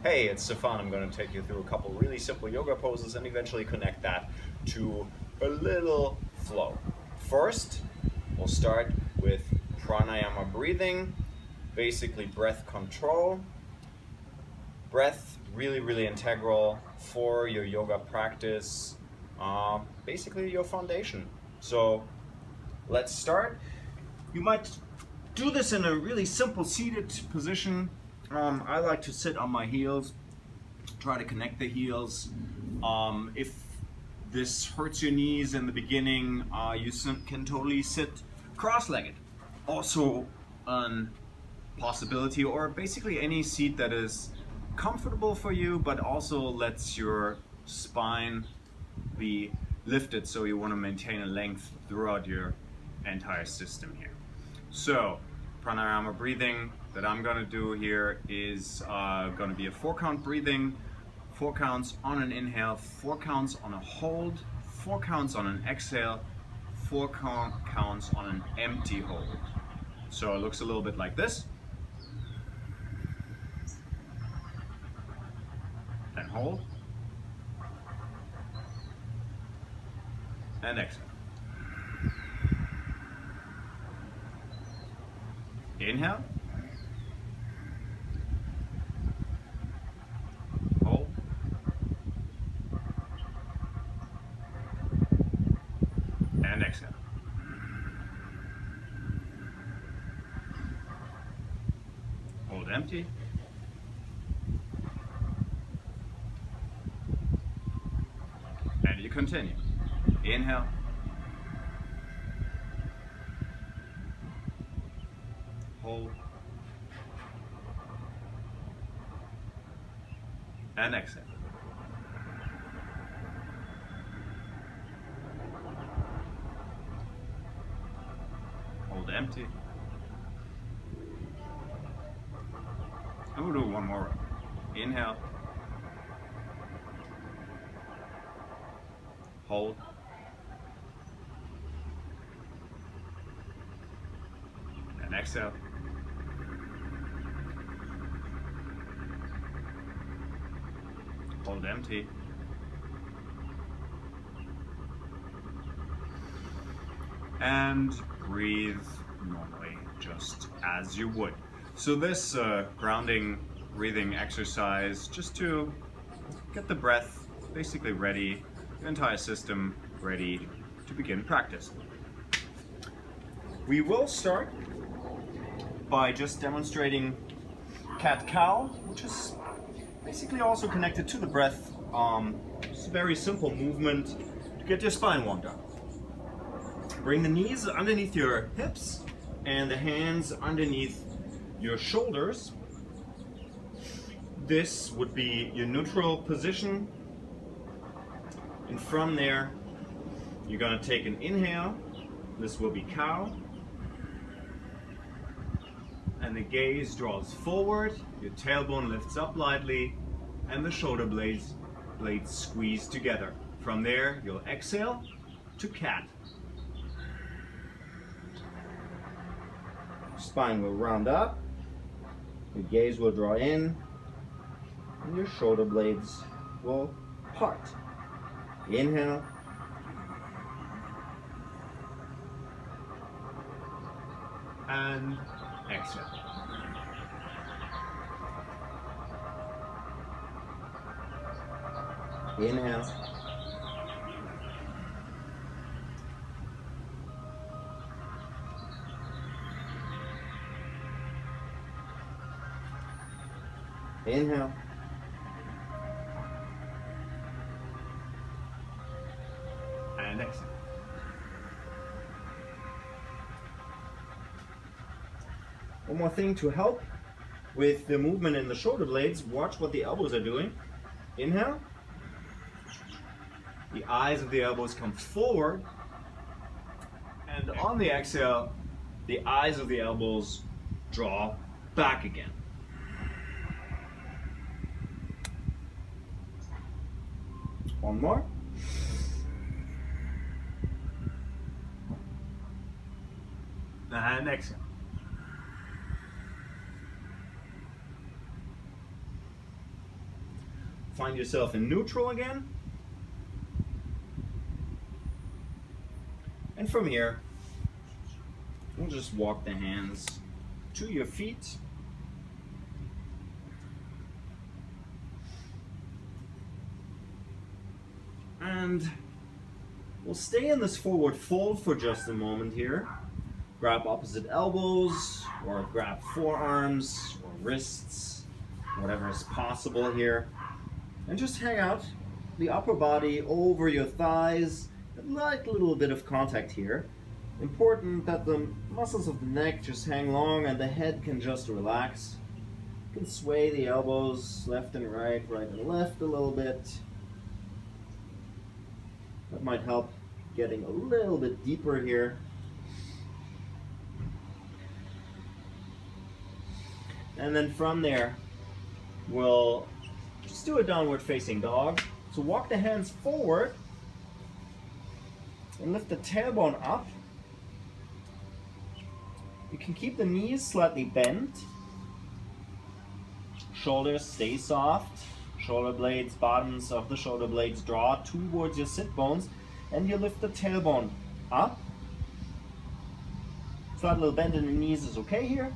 Hey, it's Stefan. I'm going to take you through a couple really simple yoga poses and eventually connect that to a little flow. First, we'll start with Pranayama breathing, basically breath control. Breath really integral for your yoga practice, basically your foundation. So let's start. You might do this in a really simple seated position. I like to sit on my heels, try to connect the heels. If this hurts your knees in the beginning, you can totally sit cross-legged. Also a possibility, or basically any seat that is comfortable for you but also lets your spine be lifted, so you want to maintain a length throughout your entire system here. So pranayama breathing that I'm going to do here is going to be a 4-count breathing. 4 counts on an inhale, 4 counts on a hold, 4 counts on an exhale, 4 counts on an empty hold. So it looks a little bit like this. Then hold. And exhale. Inhale. Hold. And exhale. Hold empty. And you continue. Inhale. Hold. And exhale. Hold empty. And we'll do one more. Inhale. Hold. And exhale. Hold empty. And breathe normally, just as you would. So this grounding breathing exercise, just to get the breath basically ready, the entire system ready to begin practice. We will start by just demonstrating cat-cow, which is basically also connected to the breath. It's a very simple movement to get your spine warmed up. Bring the knees underneath your hips and the hands underneath your shoulders. This would be your neutral position. And from there, you're going to take an inhale. This will be cow. And the gaze draws forward, your tailbone lifts up lightly, and the shoulder blades squeeze together. From there, you'll exhale to cat. Spine will round up, your gaze will draw in, and your shoulder blades will part. Inhale. And exhale. Inhale. Inhale. And exhale. One more thing to help with the movement in the shoulder blades, watch what the elbows are doing. Inhale. The eyes of the elbows come forward. And on the exhale, the eyes of the elbows draw back again. One more. And exhale. find yourself in neutral again. And from here, we'll just walk the hands to your feet. And we'll stay in this forward fold for just a moment here. Grab opposite elbows, or grab forearms, or wrists, whatever is possible here. And just hang out the upper body over your thighs. Like a little bit of contact here. Important that the muscles of the neck just hang long and the head can just relax. You can sway the elbows left and right and left a little bit. That might help getting a little bit deeper here. And then from there, we'll just do a downward facing dog. So walk the hands forward and lift the tailbone up. You can keep the knees slightly bent. Shoulders stay soft. Shoulder blades, bottoms of the shoulder blades draw towards your sit bones, and you lift the tailbone up. Slight little bend in the knees is okay here.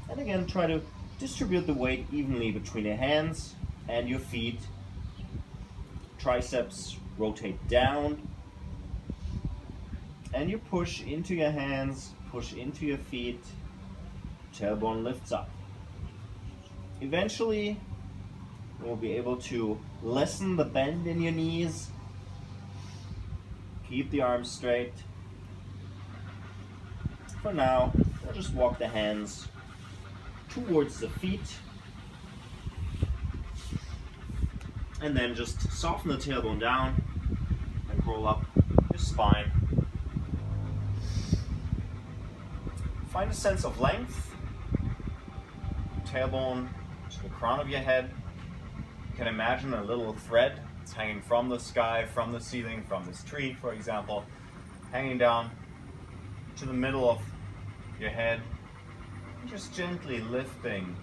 And again, try to distribute the weight evenly between your hands and your feet. Triceps rotate down. And you push into your hands, push into your feet. Tailbone lifts up. Eventually, we'll be able to lessen the bend in your knees. Keep the arms straight. For now, we'll just walk the hands towards the feet. And then just soften the tailbone down and roll up your spine. Find a sense of length. Tailbone to the crown of your head. You can imagine a little thread. It's hanging from the sky, from the ceiling, from this tree, for example, hanging down to the middle of your head. Just gently lifting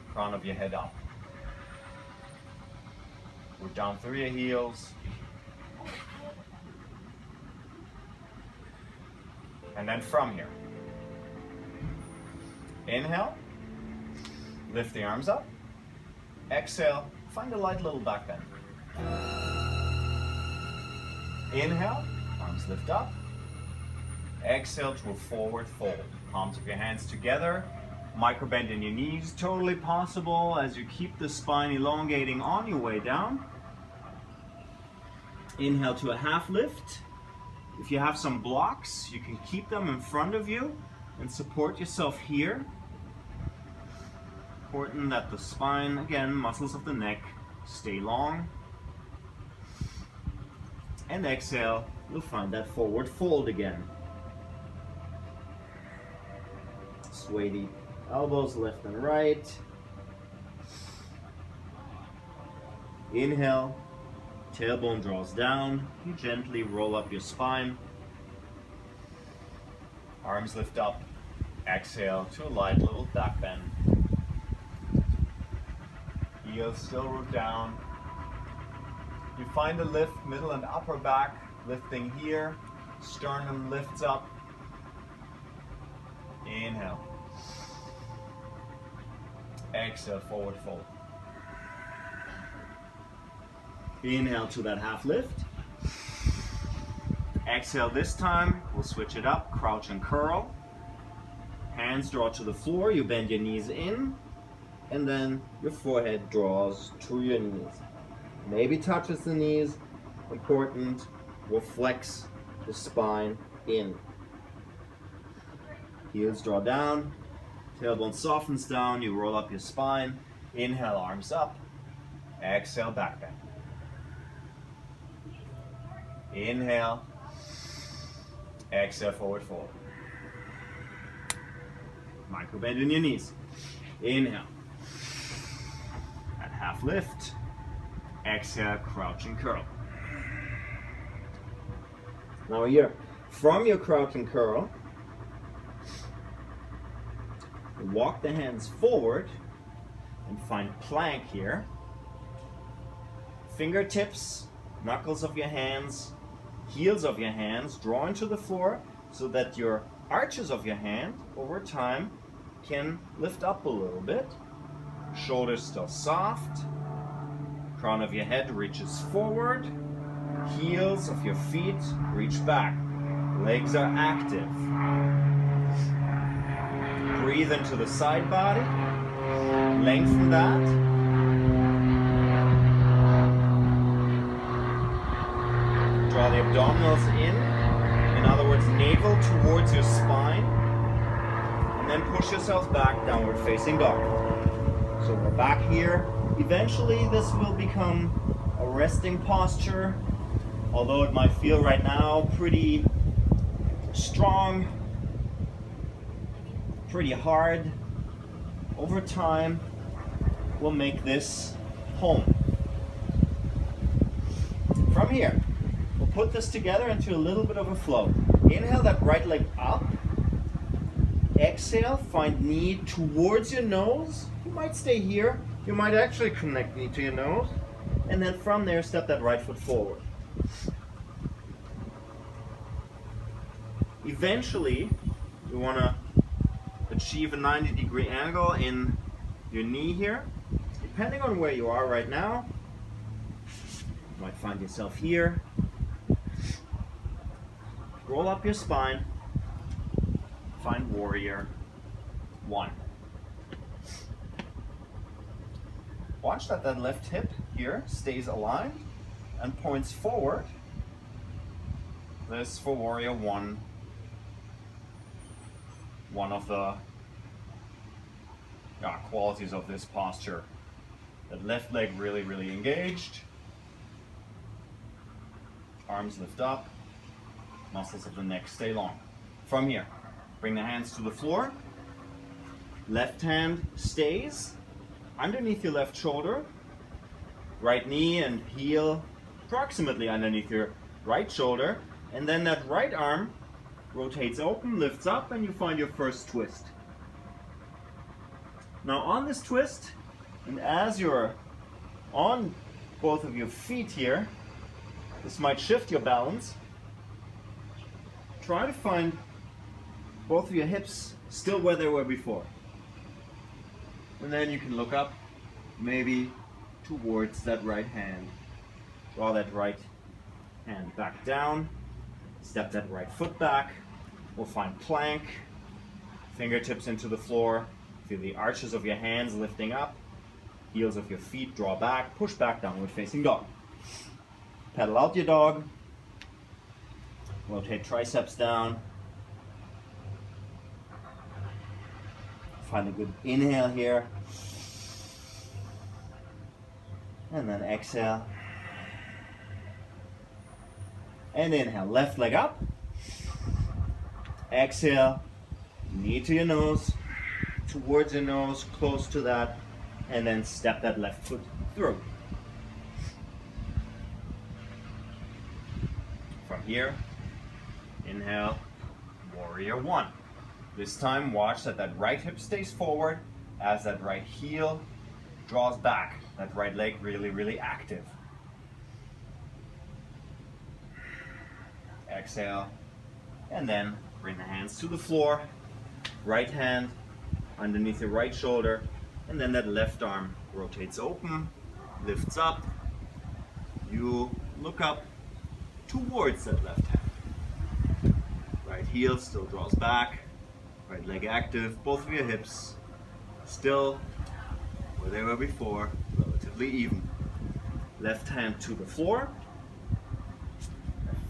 the crown of your head up. Root down through your heels. And then from here, inhale, lift the arms up. Exhale, find a light little back bend. Inhale, arms lift up. Exhale to a forward fold. Palms of your hands together. Micro bend in your knees, totally possible as you keep the spine elongating on your way down. Inhale to a half lift. If you have some blocks, you can keep them in front of you and support yourself here. Important that the spine, again, muscles of the neck, stay long. And exhale, you'll find that forward fold again. Sway the elbows left and right. Inhale, tailbone draws down. You gently roll up your spine. Arms lift up. Exhale to a light little back bend. Heels still root down. You find a lift, middle and upper back, lifting here. Sternum lifts up. Inhale. Exhale, forward fold. Inhale to that half lift. Exhale this time, we'll switch it up, crouch and curl. Hands draw to the floor, you bend your knees in, and then your forehead draws to your knees. Maybe touches the knees, important, we'll flex the spine in. Heels draw down, tailbone softens down, you roll up your spine. Inhale, arms up. Exhale, back bend. Inhale. Exhale, forward fold. Micro bend in your knees. Inhale. At half lift. Exhale, crouch and curl. Now here, from your crouch and curl, walk the hands forward and find plank here. fingertips, knuckles of your hands, heels of your hands draw into the floor so that your arches of your hand over time can lift up a little bit. Shoulders still soft. Crown of your head reaches forward. Heels of your feet reach back. Legs are active. Breathe into the side body. Lengthen that. Draw the abdominals in other words, navel towards your spine. And then push yourself back, downward facing dog. So we're back here. Eventually this will become a resting posture, although it might feel right now pretty strong, pretty hard. Over time, we'll make this home. From here, we'll put this together into a little bit of a flow. Inhale that right leg up. Exhale, find knee towards your nose. You might stay here. You might actually connect knee to your nose. And then from there, step that right foot forward. Eventually, we want to achieve a 90-degree angle in your knee here. Depending on where you are right now, you might find yourself here. Roll up your spine. Find warrior one. Watch that left hip here stays aligned and points forward. This for warrior one. One of the qualities of this posture. That left leg really engaged. Arms lift up. Muscles of the neck stay long. From here, bring the hands to the floor. Left hand stays underneath your left shoulder. Right knee and heel approximately underneath your right shoulder. And then that right arm rotates open, lifts up, and you find your first twist. Now on this twist, and as you're on both of your feet here, this might shift your balance. Try to find both of your hips still where they were before. And then you can look up, maybe towards that right hand. Draw that right hand back down. Step that right foot back. We'll find plank. Fingertips into the floor. Feel the arches of your hands lifting up. Heels of your feet draw back. Push back, downward facing dog. Pedal out your dog. Rotate triceps down. Find a good inhale here. And then exhale. And inhale, left leg up. Exhale, knee to your nose, towards your nose, close to that, and then step that left foot through. From here, inhale, warrior one. This time, watch that right hip stays forward as that right heel draws back. That right leg really active. Exhale, and then bring the hands to the floor. Right hand underneath your right shoulder, and then that left arm rotates open, lifts up. You look up towards that left hand. Right heel still draws back. Right leg active. Both of your hips still where they were before, relatively even. Left hand to the floor.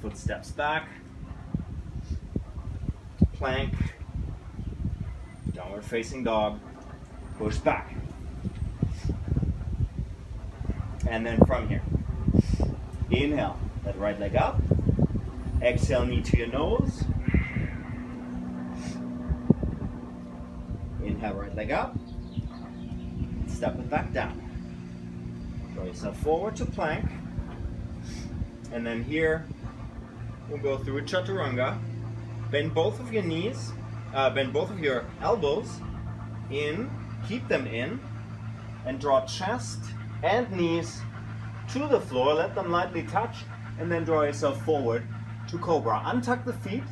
Foot steps back, plank, downward facing dog, push back. And then from here, inhale, that right leg up, exhale, knee to your nose, inhale, right leg up, step it back down. Draw yourself forward to plank, and then here, we'll go through a chaturanga. Bend both of your knees, bend both of your elbows in, keep them in, and draw chest and knees to the floor, let them lightly touch, and then draw yourself forward to Cobra. Untuck the feet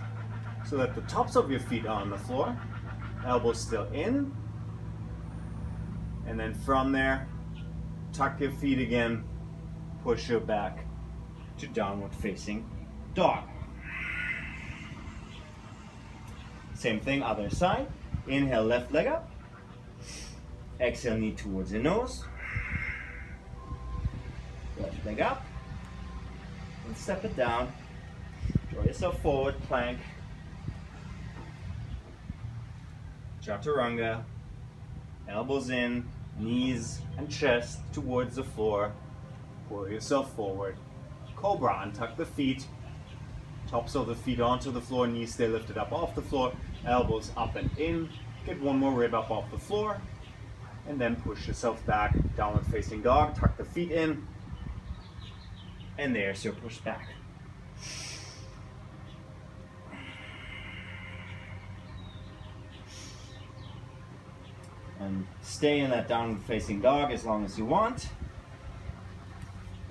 so that the tops of your feet are on the floor, elbows still in, and then from there, tuck your feet again, push your back to downward facing dog. Same thing, other side. Inhale, left leg up. Exhale, knee towards the nose. Left leg up. And step it down. Draw yourself forward, plank. Chaturanga. Elbows in, knees and chest towards the floor. Pull yourself forward. Cobra, untuck the feet. Tops of the feet onto the floor, knees stay lifted up off the floor, elbows up and in. Get one more rib up off the floor, and then push yourself back, downward facing dog, tuck the feet in, and there's your push back. And stay in that downward facing dog as long as you want.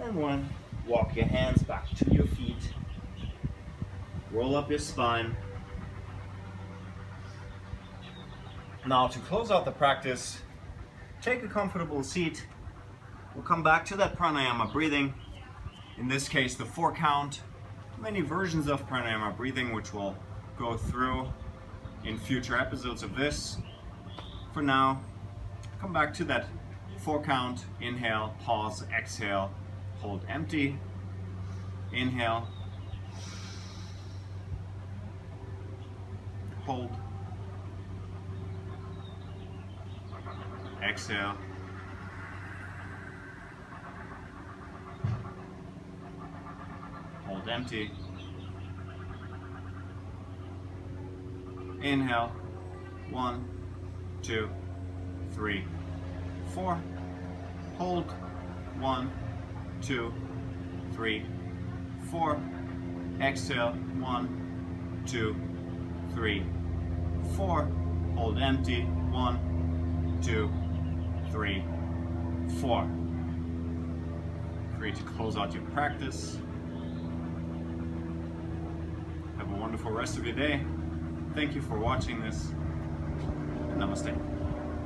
And one, walk your hands back to your feet. Roll up your spine. Now to close out the practice, take a comfortable seat. We'll come back to that pranayama breathing. In this case, the 4 count. Many versions of pranayama breathing, which we'll go through in future episodes of this. For now, come back to that 4 count. Inhale, pause, exhale, hold empty. Inhale. Hold. Exhale. Hold empty. Inhale. 1, 2, 3, 4. Hold. 1, 2, 3, 4. Exhale. 1, 2, 3, 4. Hold empty. 1, 2, 3, 4. Free to close out your practice. Have a wonderful rest of your day. Thank you for watching this. And namaste.